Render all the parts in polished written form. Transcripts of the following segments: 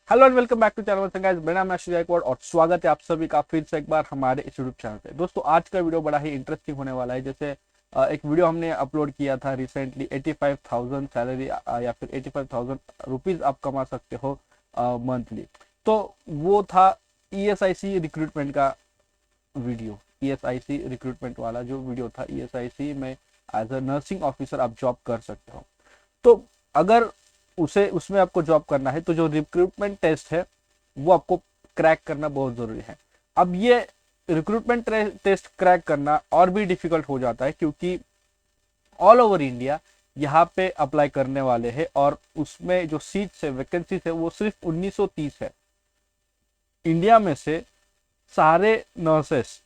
Hello and welcome back to channel guys. मेरा नाम है आशीष गायकवाड़ और स्वागत है आप सभी का फिर से एक बार हमारे इस यूट्यूब चैनल पे। दोस्तों आज का वीडियो बड़ा ही इंटरेस्टिंग होने वाला है। जैसे एक वीडियो हमने अपलोड किया था रिसेंटली, 85,000 सैलरी या फिर 85,000 रुपीज आप कमा सकते हो मंथली। तो वो था ईएसआईसी रिक्रूटमेंट का वीडियो। ईएसआईसी रिक्रूटमेंट वाला जो वीडियो था, ईएसआईसी में एज अ नर्सिंग ऑफिसर आप जॉब कर सकते हो। तो अगर उसे उसमें आपको जॉब करना है तो जो रिक्रूटमेंट टेस्ट है वो आपको क्रैक करना बहुत जरूरी है। अब ये रिक्रूटमेंट टेस्ट क्रैक करना और भी डिफिकल्ट हो जाता है क्योंकि ऑल ओवर इंडिया यहाँ पे अप्लाई करने वाले हैं और उसमें जो सीट्स है, वैकेंसीज है, वो सिर्फ 1930 है। इंडिया में से सारे नर्सेस,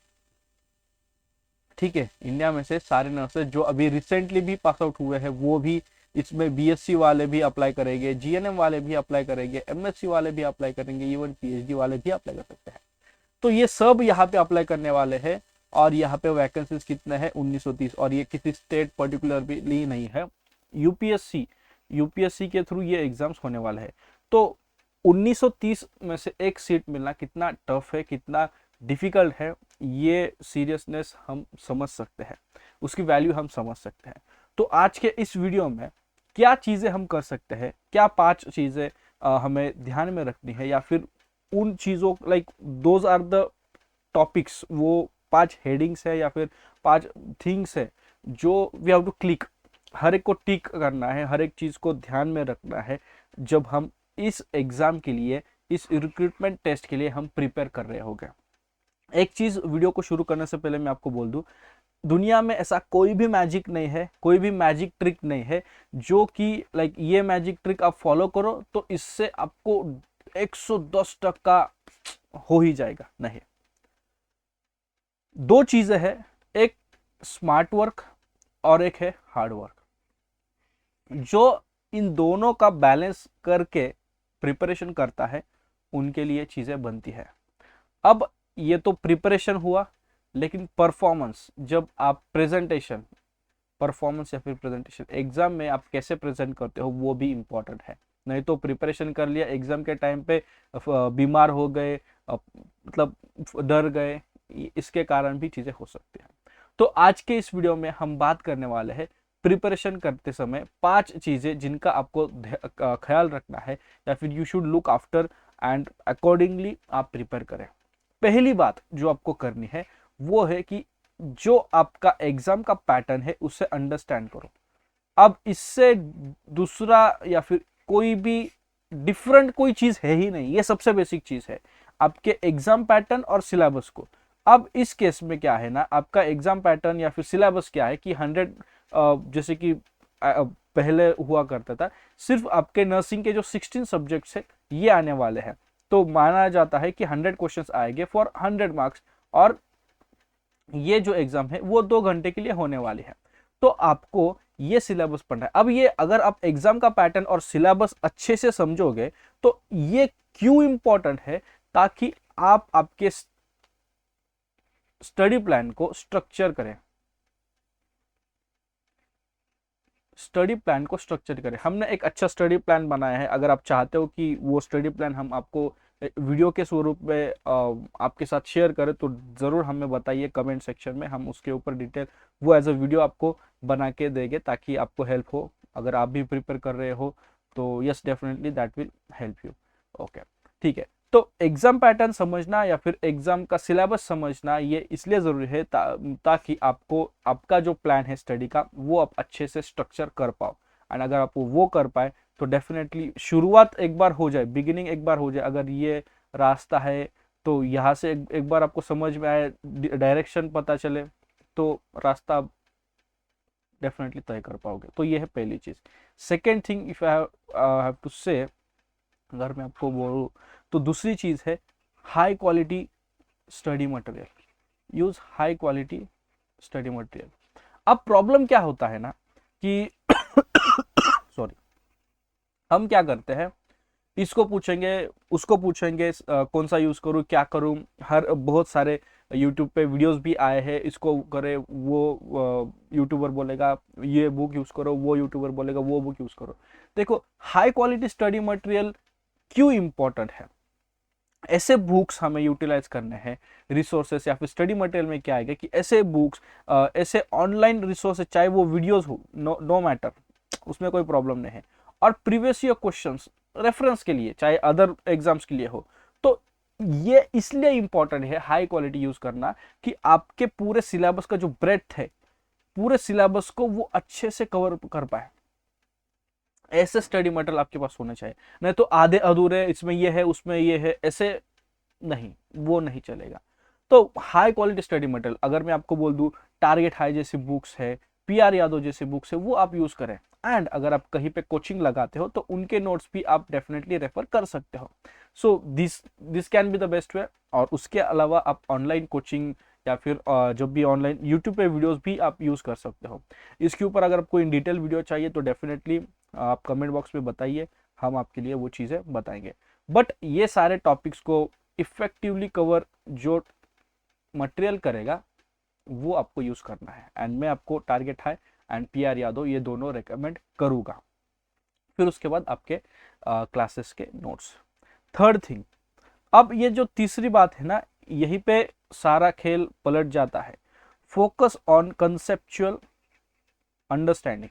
ठीक है, इंडिया में से सारे नर्सेस जो अभी रिसेंटली भी पास आउट हुए हैं वो भी इसमें बीएससी वाले भी अप्लाई करेंगे, जीएनएम वाले भी अप्लाई करेंगे, एमएससी वाले भी अप्लाई करेंगे, इवन पीएचडी वाले भी अप्लाई कर सकते हैं। तो ये सब यहाँ पे अप्लाई करने वाले हैं और यहाँ पे वैकेंसीज कितने हैं, 1930। और ये किसी स्टेट पर्टिकुलरली नहीं है, यूपीएससी यूपीएससी के थ्रू ये एग्जाम्स होने वाले हैं। तो 1930 में से एक सीट मिलना कितना टफ है, कितना डिफिकल्ट है, ये सीरियसनेस हम समझ सकते हैं, उसकी वैल्यू हम समझ सकते हैं। तो आज के इस वीडियो में क्या चीज़ें हम कर सकते हैं, क्या 5 चीज़ें हमें ध्यान में रखनी है, या फिर उन चीज़ों like those are the topics, वो 5 हेडिंग्स है या फिर 5 थिंग्स है जो वी हैव टू क्लिक, हर एक को टिक करना है, हर एक चीज़ को ध्यान में रखना है जब हम इस एग्ज़ाम के लिए, इस रिक्रूटमेंट टेस्ट के लिए हम प्रिपेयर कर रहे होंगे। एक चीज़ वीडियो को शुरू करने से पहले मैं आपको बोल दूं, दुनिया में ऐसा कोई भी मैजिक नहीं है, कोई भी मैजिक ट्रिक नहीं है जो कि लाइक ये मैजिक ट्रिक आप फॉलो करो तो इससे आपको 110% हो ही जाएगा। नहीं, दो चीजें हैं, एक स्मार्ट वर्क और एक है हार्ड वर्क। जो इन दोनों का बैलेंस करके प्रिपरेशन करता है उनके लिए चीजें बनती है। अब ये तो प्रिपरेशन हुआ, लेकिन परफॉर्मेंस, जब आप प्रेजेंटेशन, परफॉर्मेंस या फिर प्रेजेंटेशन एग्जाम में आप कैसे प्रेजेंट करते हो वो भी इंपॉर्टेंट है। नहीं तो प्रिपरेशन कर लिया, एग्जाम के टाइम पे बीमार हो गए, मतलब डर गए, इसके कारण भी चीजें हो सकती हैं। तो आज के इस वीडियो में हम बात करने वाले हैं प्रिपरेशन करते समय 5 चीजें जिनका आपको ख्याल रखना है या फिर you should look after and accordingly आप प्रिपेयर करें। पहली बात जो आपको करनी है वो है कि जो आपका एग्जाम का पैटर्न है उसे अंडरस्टैंड करो। अब इससे दूसरा या फिर कोई भी डिफरेंट कोई चीज है ही नहीं, ये सबसे बेसिक चीज है आपके एग्जाम पैटर्न और सिलेबस को। अब इस केस में क्या है ना, आपका एग्जाम पैटर्न या फिर सिलेबस क्या है कि 100, जैसे कि पहले हुआ करता था, सिर्फ आपके नर्सिंग के जो 16 सब्जेक्ट्स है ये आने वाले हैं। तो माना जाता है कि 100 क्वेश्चंस आएंगे फॉर 100 मार्क्स, और ये जो एग्जाम है वो 2 घंटे के लिए होने वाली है। तो आपको ये सिलेबस पढ़ना है। अब ये अगर आप एग्जाम का पैटर्न और सिलेबस अच्छे से समझोगे तो ये क्यों इंपॉर्टेंट है, ताकि आप आपके स्टडी प्लान को स्ट्रक्चर करें, स्टडी प्लान को स्ट्रक्चर करें। हमने एक अच्छा स्टडी प्लान बनाया है, अगर आप चाहते हो कि वो स्टडी प्लान हम आपको वीडियो के स्वरूप में आपके साथ शेयर करें तो ज़रूर हमें बताइए कमेंट सेक्शन में, हम उसके ऊपर डिटेल वो एज अ वीडियो आपको बना के देंगे ताकि आपको हेल्प हो। अगर आप भी प्रिपेयर कर रहे हो तो yes, definitely that will help you. Okay, ठीक है। तो एग्जाम पैटर्न समझना या फिर एग्जाम का सिलेबस समझना ये इसलिए ज़रूरी है ताकि आपको आपका जो प्लान है स्टडी का वो आप अच्छे से स्ट्रक्चर कर पाओ। एंड अगर आप वो कर पाए तो डेफिनेटली शुरुआत एक बार हो जाए, बिगिनिंग एक बार हो जाए, अगर ये रास्ता है तो यहाँ से एक बार आपको समझ में आए, डायरेक्शन पता चले, तो रास्ता आप डेफिनेटली तय कर पाओगे। तो ये है पहली चीज़। Second thing if I have to say, अगर मैं आपको बोलूँ तो दूसरी चीज़ है high quality study material. Use high quality study material. अब प्रॉब्लम क्या होता है ना कि सॉरी, हम क्या करते हैं, इसको पूछेंगे, उसको पूछेंगे, कौन सा यूज़ करूँ, क्या करूँ, हर बहुत सारे यूट्यूब पे वीडियोस भी आए हैं, इसको करे, वो यूट्यूबर बोलेगा ये बुक यूज़ करो, वो यूट्यूबर बोलेगा वो बुक यूज़ करो। देखो, हाई क्वालिटी स्टडी मटेरियल क्यों इंपॉर्टेंट है, ऐसे बुक्स हमें यूटिलाइज करने हैं रिसोर्सेस, या फिर स्टडी मटेरियल में क्या आएगा कि ऐसे बुक्स, ऐसे ऑनलाइन रिसोर्सेज, चाहे वो वीडियोस हो, नो मैटर, उसमें कोई प्रॉब्लम नहीं है, और प्रीवियस ईयर क्वेश्चंस रेफरेंस के लिए, चाहे अदर एग्जाम्स के लिए हो, तो ये इसलिए इंपॉर्टेंट है हाई क्वालिटी यूज करना कि आपके पूरे सिलेबस का जो ब्रेथ है, पूरे सिलेबस को वो अच्छे से कवर कर पाए। ऐसे स्टडी मटेरियल आपके पास होने चाहिए, नहीं तो आधे अधूरे, इसमें ये है उसमें ये है, ऐसे नहीं, वो नहीं चलेगा। तो हाई क्वालिटी स्टडी मटेरियल, अगर मैं आपको बोल दूं टारगेट हाई जैसी बुक्स है, पीआर यादव जैसी बुक्स है, वो आप यूज करें। एंड अगर आप कहीं पे कोचिंग लगाते हो तो उनके नोट्स भी आप डेफिनेटली रेफर कर सकते हो। So this can be the best way. और उसके अलावा आप ऑनलाइन कोचिंग या फिर जो भी ऑनलाइन यूट्यूब पे वीडियोस भी आप यूज कर सकते हो। इसके ऊपर अगर आपको इन डिटेल वीडियो चाहिए तो डेफिनेटली आप कमेंट बॉक्स में बताइए, हम आपके लिए वो चीज़ें बताएंगे। बट ये सारे टॉपिक्स को इफेक्टिवली कवर जो मटेरियल करेगा वो आपको यूज करना है। एंड मैं आपको target high and PR Yadav ये दोनों रेकमेंड करूंगा। फिर उसके बाद आपके क्लासेस के नोट्स। थर्ड थिंग, अब ये जो तीसरी बात है ना, यहीं पे सारा खेल पलट जाता है। Focus on conceptual understanding.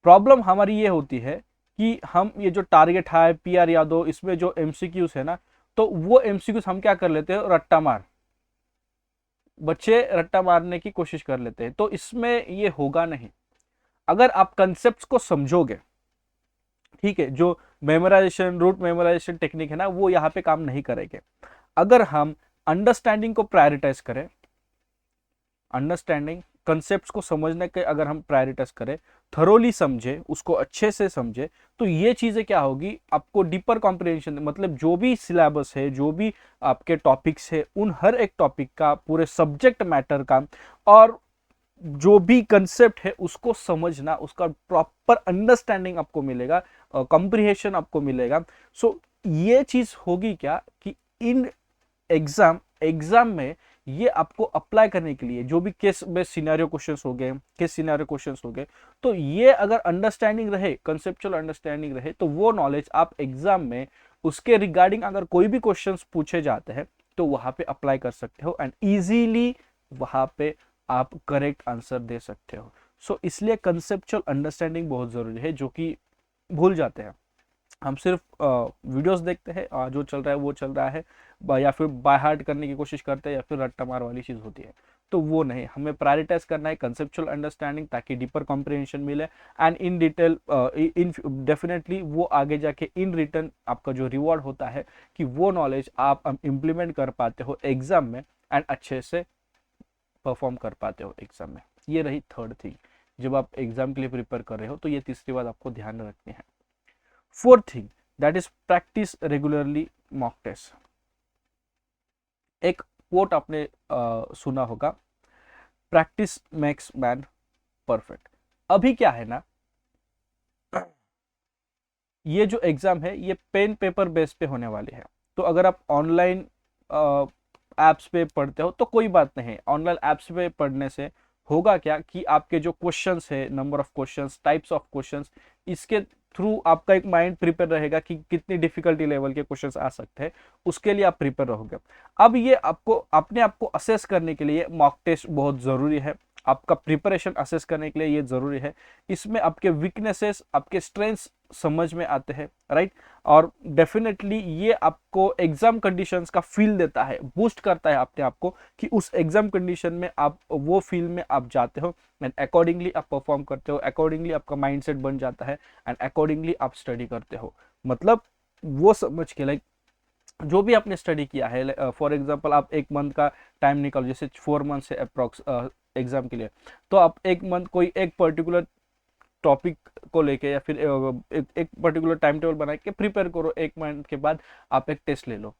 Problem हमारी ये होती है कि हम ये जो टारगेट हाई, पीआर यादव, इसमें जो एमसीक्यूज है ना, तो वो एमसीक्यूज हम क्या कर लेते हैं, रट्टा मार, बच्चे रट्टा मारने की कोशिश कर लेते हैं। तो इसमें ये होगा नहीं। अगर आप कंसेप्ट को समझोगे, ठीक है, जो मेमोराइजेशन, रूट मेमोराइजेशन टेक्निक है ना, वो यहाँ पे काम नहीं करेंगे। अगर हम अंडरस्टैंडिंग को प्रायोरिटाइज करें, अंडरस्टैंडिंग कंसेप्ट को समझने के अगर हम प्रायोरिटाइज करें, थरोली समझे, उसको अच्छे से समझे, तो ये चीजें क्या होगी, आपको डीपर कॉम्प्रिहेंशन, मतलब जो भी सिलेबस है, जो भी आपके टॉपिक्स है, उन हर एक टॉपिक का, पूरे सब्जेक्ट मैटर का, और जो भी कंसेप्ट है उसको समझना, उसका प्रॉपर अंडरस्टैंडिंग आपको मिलेगा, कॉम्प्रिहेंशन आपको मिलेगा। सो ये चीज होगी क्या कि इन एग्जाम में ये आपको अप्लाई करने के लिए, जो भी केस बेस्ड सिनेरियो क्वेश्चंस हो गए, केस सिनेरियो क्वेश्चंस हो गए, तो ये अगर अंडरस्टैंडिंग रहे, कंसेप्चुअल अंडरस्टैंडिंग रहे, तो वो नॉलेज आप एग्जाम में उसके रिगार्डिंग अगर कोई भी क्वेश्चंस पूछे जाते हैं तो वहां पे अप्लाई कर सकते हो, एंड इजीली वहां पे आप करेक्ट आंसर दे सकते हो। सो इसलिए कंसेप्चुअल अंडरस्टैंडिंग बहुत जरूरी है, जो कि भूल जाते हैं। हम सिर्फ वीडियोस देखते हैं, जो चल रहा है वो चल रहा है, या फिर बाय हार्ट करने की कोशिश करते हैं, या फिर रट्टा मार वाली चीज होती है। तो वो नहीं, हमें प्रायोरिटाइज करना है कंसेप्चुअल अंडरस्टैंडिंग, ताकि डीपर कॉम्प्रिहेंशन मिले, and in detail in definitely वो आगे जाके इन रिटर्न आपका जो रिवॉर्ड होता है कि वो नॉलेज आप इम्प्लीमेंट कर पाते हो एग्जाम में, एंड अच्छे से परफॉर्म कर पाते हो एग्जाम में। ये रही थर्ड थिंग, जब आप एग्जाम के लिए प्रिपेयर कर रहे हो तो ये तीसरी बात आपको ध्यान में रखनी है। Fourth thing, that is practice regularly mock test. एक कोट आपने सुना होगा, प्रैक्टिस मेक्स मैन परफेक्ट। अभी क्या है ना, ये जो एग्जाम है ये पेन पेपर बेस पे होने वाली है। तो अगर आप ऑनलाइन एप्स पे पढ़ते हो तो कोई बात नहीं, ऑनलाइन एप्स पे पढ़ने से होगा क्या कि आपके जो क्वेश्चंस है, number of questions, types of questions, इसके थ्रू आपका एक माइंड प्रिपेयर रहेगा कि कितनी डिफिकल्टी लेवल के क्वेश्चंस आ सकते हैं, उसके लिए आप प्रिपेयर रहोगे। अब ये आपको अपने आप को असेस करने के लिए मॉक टेस्ट बहुत जरूरी है, आपका प्रिपरेशन असेस करने के लिए ये जरूरी है। इसमें आपके वीकनेसेस, आपके स्ट्रेंथ्स समझ में आते हैं, राइट। और डेफिनेटली ये आपको एग्जाम कंडीशंस का फील देता है, बूस्ट करता है अपने आप को कि उस एग्जाम कंडीशन में आप वो फील्ड में आप जाते हो, एंड अकॉर्डिंगली आप परफॉर्म करते हो, अकॉर्डिंगली आपका माइंडसेट बन जाता है, एंड अकॉर्डिंगली आप स्टडी करते हो। मतलब वो समझ के, लाइक जो भी आपने स्टडी किया है, फॉर एग्जांपल आप एक मंथ का टाइम निकालो, जैसे 4 मंथ है अप्रॉक्स एग्जाम के लिए, तो आप एक मंथ कोई एक पर्टिकुलर टॉपिक को लेके, या फिर एक पर्टिकुलर टाइम टेबल बना के प्रिपेयर करो। एक मंथ के बाद आप एक टेस्ट ले लो,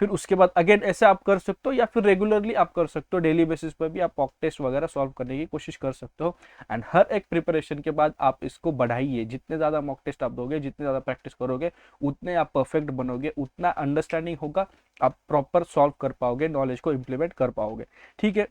फिर उसके बाद अगेन ऐसे आप कर सकते हो, या फिर रेगुलरली आप कर सकते हो, डेली बेसिस पर भी आप मॉक टेस्ट वगैरह सॉल्व करने की कोशिश कर सकते हो। एंड हर एक प्रिपरेशन के बाद आप इसको बढ़ाइए, जितने ज़्यादा मॉक टेस्ट आप दोगे, जितने ज़्यादा प्रैक्टिस करोगे, उतने आप परफेक्ट बनोगे, उतना अंडरस्टैंडिंग होगा, आप प्रॉपर सॉल्व कर पाओगे, नॉलेज को इम्प्लीमेंट कर पाओगे, ठीक है।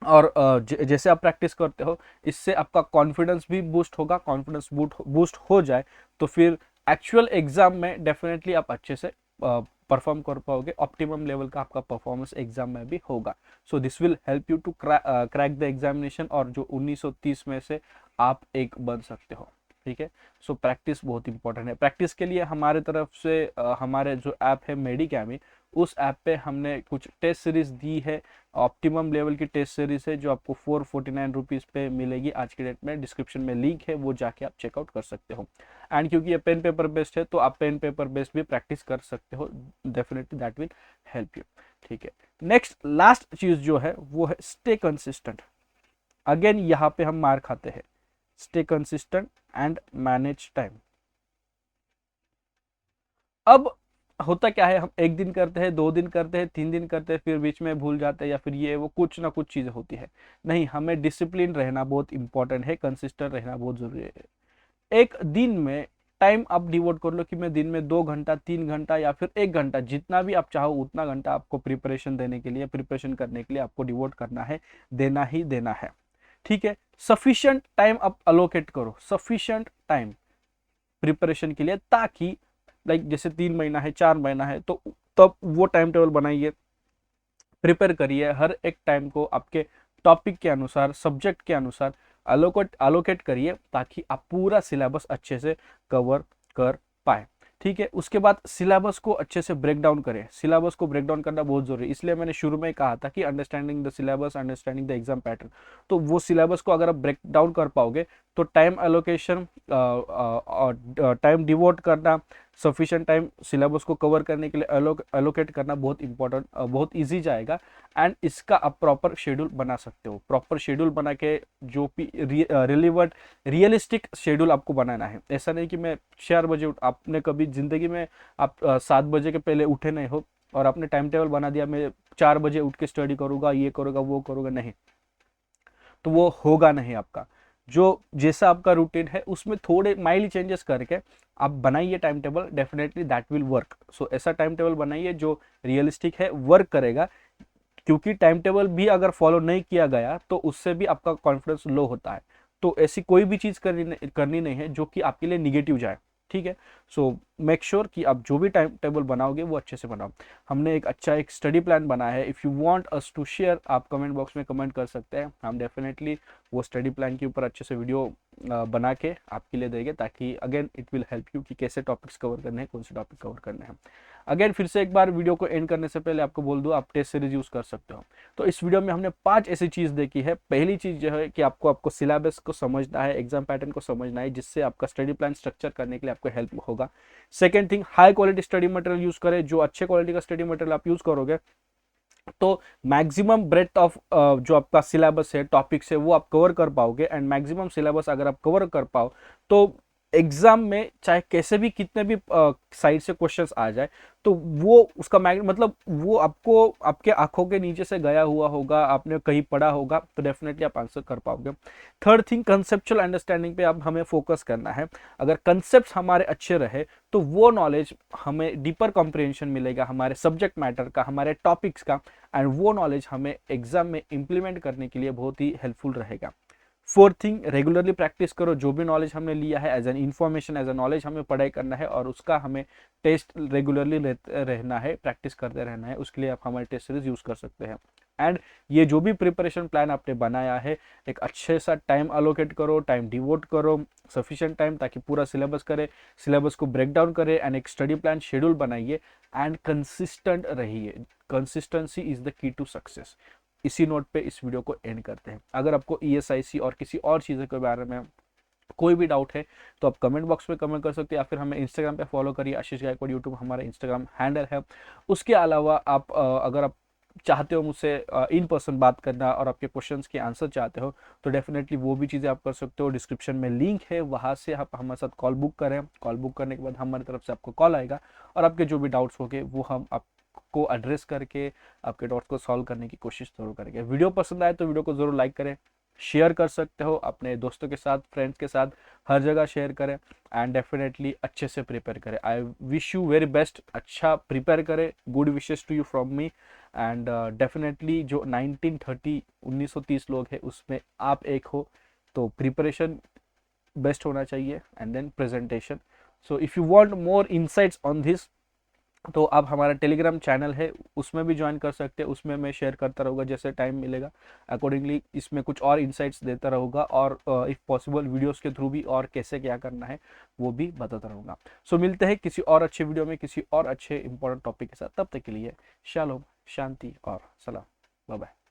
और जैसे आप प्रैक्टिस करते हो, इससे आपका कॉन्फिडेंस भी बूस्ट होगा। कॉन्फिडेंस बूस्ट हो जाए तो फिर एक्चुअल एग्जाम में डेफिनेटली आप अच्छे से परफॉर्म कर पाओगे, ऑप्टिमम लेवल का आपका परफॉर्मेंस एग्जाम में भी होगा। So this will help you to crack the examination, और जो 1930 में से आप एक बन सकते हो। ठीक है, सो प्रैक्टिस बहुत इंपॉर्टेंट है। प्रैक्टिस के लिए हमारे तरफ से हमारे जो ऐप है मेडिकैमी, उस ऐप पे हमने कुछ टेस्ट सीरीज दी है, ऑप्टिमम लेवल की टेस्ट सीरीज है, जो आपको 449 रुपीज़ पे मिलेगी आज के डेट में। डिस्क्रिप्शन में लिंक है, वो जाके आप चेकआउट कर सकते हो। एंड क्योंकि ये पेन पेपर बेस्ड है, तो आप पेन पेपर बेस्ड भी प्रैक्टिस कर सकते हो, definitely that will help you. ठीक है, नेक्स्ट लास्ट चीज जो है वो है स्टे कंसिस्टेंट। अगेन यहाँ पे हम मार खाते हैं। Stay consistent and manage time. अब होता क्या है, हम एक दिन करते हैं, 2 दिन करते हैं, 3 दिन करते हैं, फिर बीच में भूल जाते हैं, या फिर ये वो कुछ ना कुछ चीजें होती है। नहीं, हमें डिसिप्लिन रहना बहुत इंपॉर्टेंट है, कंसिस्टेंट रहना बहुत जरूरी है। एक दिन में टाइम आप डिवोट कर लो कि मैं दिन में 2 घंटा, 3 घंटा या फिर 1 घंटा, जितना भी आप चाहो उतना घंटा आपको प्रिपरेशन देने के लिए, प्रिपरेशन करने के लिए आपको डिवोट करना है, देना ही देना है। ठीक है, सफिशिएंट टाइम आप अलोकेट करो, सफिशिएंट टाइम प्रिपरेशन के लिए, ताकि लाइक जैसे 3 महीना है, 4 महीना है, तो तब वो टाइम टेबल बनाइए, प्रिपेयर करिए हर एक टाइम को आपके टॉपिक के अनुसार, सब्जेक्ट के अनुसार अलोकेट करिए, ताकि आप पूरा सिलेबस अच्छे से कवर कर पाए। ठीक है, उसके बाद सिलेबस को अच्छे से ब्रेक डाउन करें। सिलेबस को ब्रेक डाउन करना बहुत जरूरी है, इसलिए मैंने शुरू में कहा था कि understanding the syllabus, understanding the exam pattern. तो वो सिलेबस को अगर आप ब्रेक डाउन कर पाओगे, तो टाइम एलोकेशन और टाइम डिवोट करना, सफिशिएंट टाइम सिलेबस को कवर करने के लिए एलोकेट करना बहुत इंपॉर्टेंट, बहुत इजी जाएगा। एंड इसका आप प्रॉपर शेड्यूल बना सकते हो। प्रॉपर शेड्यूल बना के जो भी रिलेवेंट रियलिस्टिक शेड्यूल आपको बनाना है। ऐसा नहीं कि मैं 4 बजे आपने कभी जिंदगी में आप 7 बजे के पहले उठे नहीं हो और आपने टाइम टेबल बना दिया मैं 4 बजे उठ के स्टडी करूंगा, ये करूंगा, वो करूंगा, नहीं, तो वो होगा नहीं आपका। जो जैसा आपका रूटीन है उसमें थोड़े माइल्ड चेंजेस करके आप बनाइए time table, definitely that will work. So ऐसा टाइम टेबल बनाइए जो रियलिस्टिक है, वर्क करेगा। क्योंकि टाइम टेबल भी अगर फॉलो नहीं किया गया तो उससे भी आपका कॉन्फिडेंस लो होता है। तो ऐसी कोई भी चीज करनी नहीं है जो कि आपके लिए निगेटिव जाए। ठीक है, सो मेक श्योर कि आप जो भी टाइम टेबल बनाओगे वो अच्छे से बनाओ। हमने एक अच्छा एक स्टडी प्लान बनाया है, if you want us to share, आप कमेंट बॉक्स में कमेंट कर सकते हैं। हम डेफिनेटली वो स्टडी प्लान के ऊपर अच्छे से वीडियो बना के आपके लिए देंगे, ताकि again it will help you कि कैसे टॉपिक्स कवर करने हैं, कौन से टॉपिक कवर करने हैं। अगेन फिर से एक बार वीडियो को एंड करने से पहले आपको बोल दूं, आप टेस्ट सीरीज यूज कर सकते हो। तो इस वीडियो में हमने 5 ऐसी चीज देखी है। पहली चीज जो है कि आपको सिलेबस को समझना है, एग्जाम पैटर्न को समझना है, जिससे आपका स्टडी प्लान स्ट्रक्चर करने के लिए आपको हेल्प होगा। Second thing, high quality study material use करें। जो अच्छे क्वालिटी का स्टडी मटेरियल आप यूज करोगे तो मैक्सिमम ब्रेथ ऑफ जो आपका सिलेबस है, टॉपिक्स है, वो आप कवर कर पाओगे। एंड मैक्सिमम सिलेबस अगर आप कवर कर पाओ तो एग्जाम में चाहे कैसे भी कितने भी साइड से क्वेश्चंस आ जाए, तो वो उसका मतलब वो आपको आपके आंखों के नीचे से गया हुआ होगा, आपने कहीं पढ़ा होगा, तो डेफिनेटली आप आंसर कर पाओगे। थर्ड थिंग, कंसेप्चुअल अंडरस्टैंडिंग पे अब हमें फोकस करना है। अगर कंसेप्ट हमारे अच्छे रहे तो वो नॉलेज हमें डीपर कॉम्प्रिहेंशन मिलेगा हमारे सब्जेक्ट मैटर का, हमारे टॉपिक्स का, एंड वो नॉलेज हमें एग्जाम में इंप्लीमेंट करने के लिए बहुत ही हेल्पफुल रहेगा। फोर्थ थिंग, रेगुलरली प्रैक्टिस करो। जो भी नॉलेज हमने लिया है as an information, as a knowledge हमें पढ़ाई करना है, और उसका हमें टेस्ट रेगुलरली रहना है, प्रैक्टिस करते रहना है। उसके लिए आप हमारे टेस्ट सीरीज यूज कर सकते हैं। एंड ये जो भी प्रिपरेशन प्लान आपने बनाया है, एक अच्छे सा टाइम अलोकेट करो, टाइम डिवोट करो, सफिशिएंट टाइम, ताकि पूरा सिलेबस करे, सिलेबस को ब्रेक डाउन करे, एंड एक स्टडी प्लान शेड्यूल बनाइए, एंड कंसिस्टेंट रहिए। Consistency is the key to success. इसी नोट पे इस वीडियो को एंड करते हैं। अगर आपको ESIC और किसी और चीज़ों के बारे में कोई भी डाउट है तो आप कमेंट बॉक्स में कमेंट कर सकते हैं, या फिर हमें इंस्टाग्राम पे फॉलो करिए, आशीष गायकवाड़ यूट्यूब हमारा इंस्टाग्राम हैंडल है। उसके अलावा आप अगर आप चाहते हो मुझसे इन पर्सन बात करना और आपके क्वेश्चंस के आंसर चाहते हो, तो डेफिनेटली वो भी चीज़ें आप कर सकते हो। डिस्क्रिप्शन में लिंक है, वहाँ से आप हमारे साथ कॉल बुक करें। कॉल बुक करने के बाद हमारी तरफ से आपको कॉल आएगा, और आपके जो भी डाउट्स होंगे वो हम आपको एड्रेस करके आपके डाउट्स को सॉल्व करने की कोशिश जरूर करेंगे। वीडियो पसंद आए तो वीडियो को जरूर लाइक करें, शेयर कर सकते हो अपने दोस्तों के साथ, फ्रेंड्स के साथ, हर जगह शेयर करें। एंड डेफिनेटली अच्छे से प्रिपेयर करें। I wish you very best, अच्छा प्रिपेयर करें। Good wishes to you from me. And definitely जो 1930 लोग हैं उसमें आप एक हो, तो प्रिपरेशन बेस्ट होना चाहिए, and then presentation. So if you want more insights on this, तो आप हमारा टेलीग्राम चैनल है उसमें भी ज्वाइन कर सकते हैं। उसमें मैं शेयर करता रहूँगा जैसे टाइम मिलेगा अकॉर्डिंगली, इसमें कुछ और इनसाइट्स देता रहूँगा, और इफ़ पॉसिबल वीडियोस के थ्रू भी और कैसे क्या करना है वो भी बताता रहूँगा। सो मिलते हैं किसी और अच्छे वीडियो में किसी और अच्छे इंपॉर्टेंट टॉपिक के साथ। तब तक के लिए शालोम, शांति और सलाम, बाय बाय।